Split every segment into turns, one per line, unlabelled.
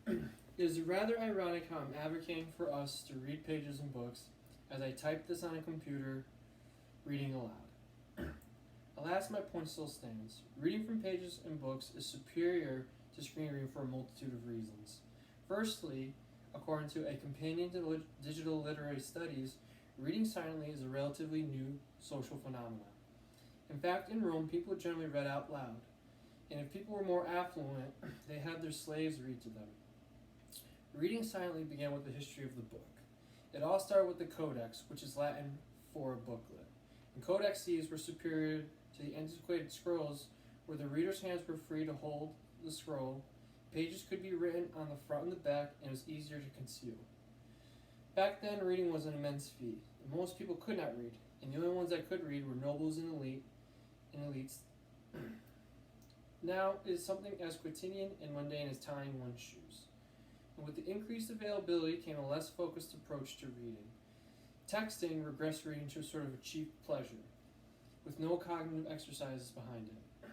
It is rather ironic how I'm advocating for us to read pages in books as I type this on a computer, reading aloud. Alas, my point still stands. Reading from pages in books is superior to screen reading for a multitude of reasons. Firstly, according to a companion to digital literary studies, reading silently is a relatively new social phenomenon. In fact, in Rome, people generally read out loud, and if people were more affluent, they had their slaves read to them. Reading silently began with the history of the book. It all started with the Codex, which is Latin for a booklet. And codices were superior to the antiquated scrolls, where the reader's hands were free to hold the scroll. Pages could be written on the front and the back, and it was easier to conceal. Back then, reading was an immense feat, and most people could not read, and the only ones that could read were nobles and elites. Now, it is something as quotidian and mundane as tying one's shoes. And with the increased availability came a less focused approach to reading. Texting regressed reading to a sort of a cheap pleasure, with no cognitive exercises behind it.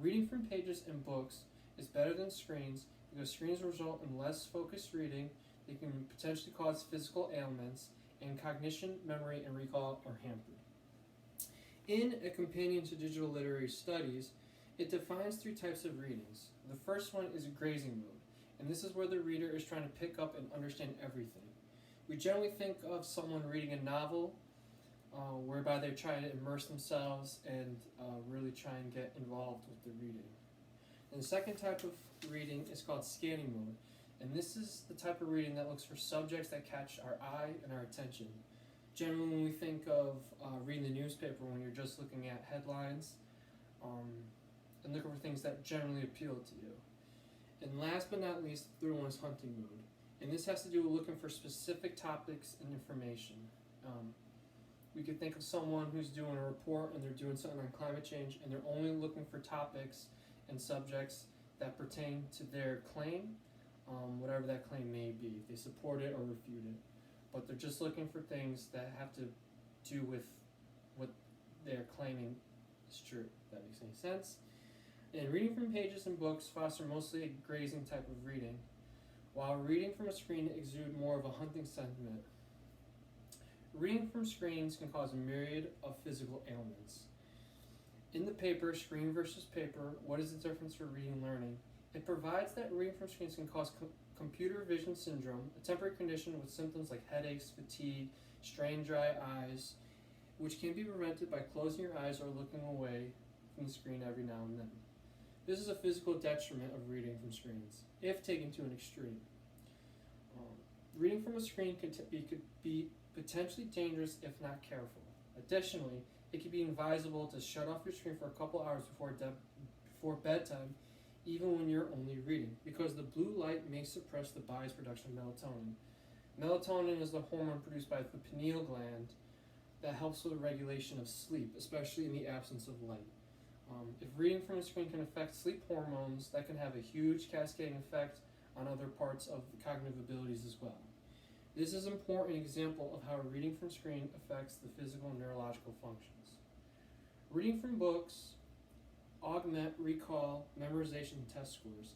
Reading from pages in books is better than screens because screens result in less focused reading. They can potentially cause physical ailments, and cognition, memory, and recall are hampered. In A Companion to Digital Literary Studies, it defines three types of readings. The first one is a grazing mode, and this is where the reader is trying to pick up and understand everything. We generally think of someone reading a novel whereby they try to immerse themselves and really try and get involved with the reading. And the second type of reading is called scanning mode, and this is the type of reading that looks for subjects that catch our eye and our attention. Generally, when we think of reading the newspaper, when you're just looking at headlines and looking for things that generally appeal to you. And last but not least, the third one is hunting mode. And this has to do with looking for specific topics and information. We could think of someone who's doing a report and they're doing something on climate change, and they're only looking for topics and subjects that pertain to their claim, whatever that claim may be, if they support it or refute it. But they're just looking for things that have to do with what they're claiming is true, if that makes any sense. And reading from pages and books foster mostly a grazing type of reading, while reading from a screen exude more of a hunting sentiment. Reading from screens can cause a myriad of physical ailments. In the paper, Screen versus Paper, What is the Difference for Reading and Learning? It provides that reading from screens can cause computer vision syndrome, a temporary condition with symptoms like headaches, fatigue, strained dry eyes, which can be prevented by closing your eyes or looking away from the screen every now and then. This is a physical detriment of reading from screens, if taken to an extreme. Reading from a screen could be potentially dangerous if not careful. Additionally, it can be advisable to shut off your screen for a couple hours before bedtime, even when you're only reading, because the blue light may suppress the body's production of melatonin. Melatonin is the hormone produced by the pineal gland that helps with the regulation of sleep, especially in the absence of light. If reading from a screen can affect sleep hormones, that can have a huge cascading effect on other parts of cognitive abilities as well. This is an important example of how reading from screen affects the physical and neurological functions. Reading from books augment recall, memorization, and test scores.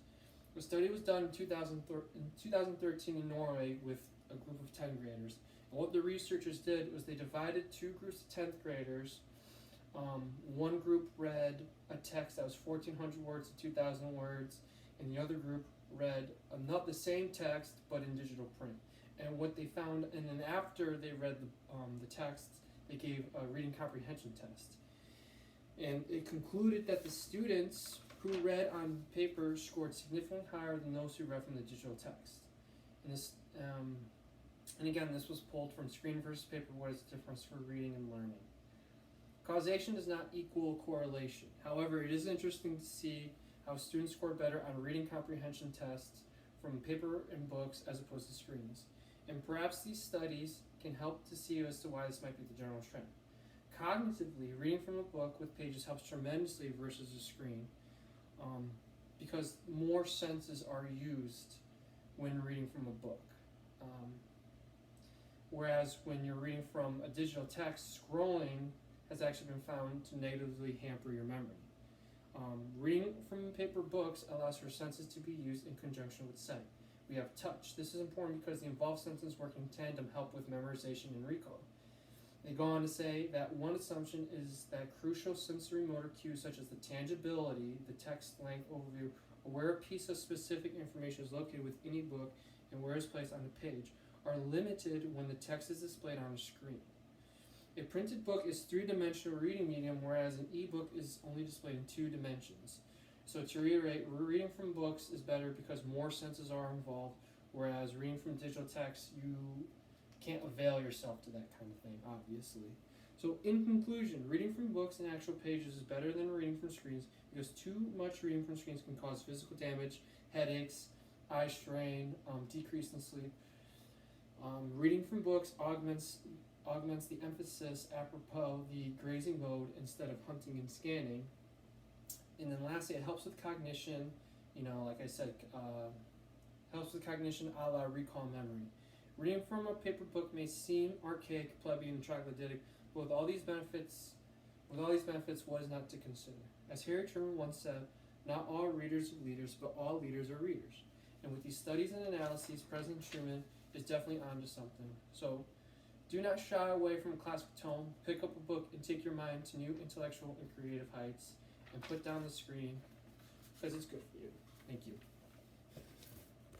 A study was done in 2013 in Norway with a group of 10 graders. And what the researchers did was they divided two groups of 10th graders. One group read a text that was 1,400 words to 2,000 words, and the other group read not the same text but in digital print. And what they found, and then after they read the text, they gave a reading comprehension test. And it concluded that the students who read on paper scored significantly higher than those who read from the digital text. And this, and again, this was pulled from Screen versus Paper, What is the Difference for Reading and Learning? Causation does not equal correlation. However, it is interesting to see how students score better on reading comprehension tests from paper and books as opposed to screens. And perhaps these studies can help to see as to why this might be the general trend. Cognitively, reading from a book with pages helps tremendously versus a screen, because more senses are used when reading from a book. Whereas when you're reading from a digital text, scrolling has actually been found to negatively hamper your memory. Reading from paper books allows for senses to be used in conjunction with sight. We have touch. This is important because the involved senses work in tandem help with memorization and recall. They go on to say that one assumption is that crucial sensory motor cues such as the tangibility, the text length overview, or where a piece of specific information is located with any book and where it's placed on the page, are limited when the text is displayed on a screen. A printed book is three-dimensional reading medium, whereas an e-book is only displayed in 2 dimensions. So to reiterate, reading from books is better because more senses are involved, whereas reading from digital text, you can't avail yourself to that kind of thing, obviously. So in conclusion, reading from books and actual pages is better than reading from screens because too much reading from screens can cause physical damage, headaches, eye strain, decrease in sleep. Reading from books augments the emphasis apropos the grazing mode instead of hunting and scanning. And then lastly, it helps with cognition, like I said, helps with cognition a la recall memory. Reading from a paper book may seem archaic, plebeian, and troglodytic, but with all these benefits, what is not to consider? As Harry Truman once said, not all readers are leaders, but all leaders are readers. And with these studies and analyses, President Truman is definitely onto something. So do not shy away from a classic tome. Pick up a book and take your mind to new intellectual and creative heights, and put down the screen because it's good for you. Thank you.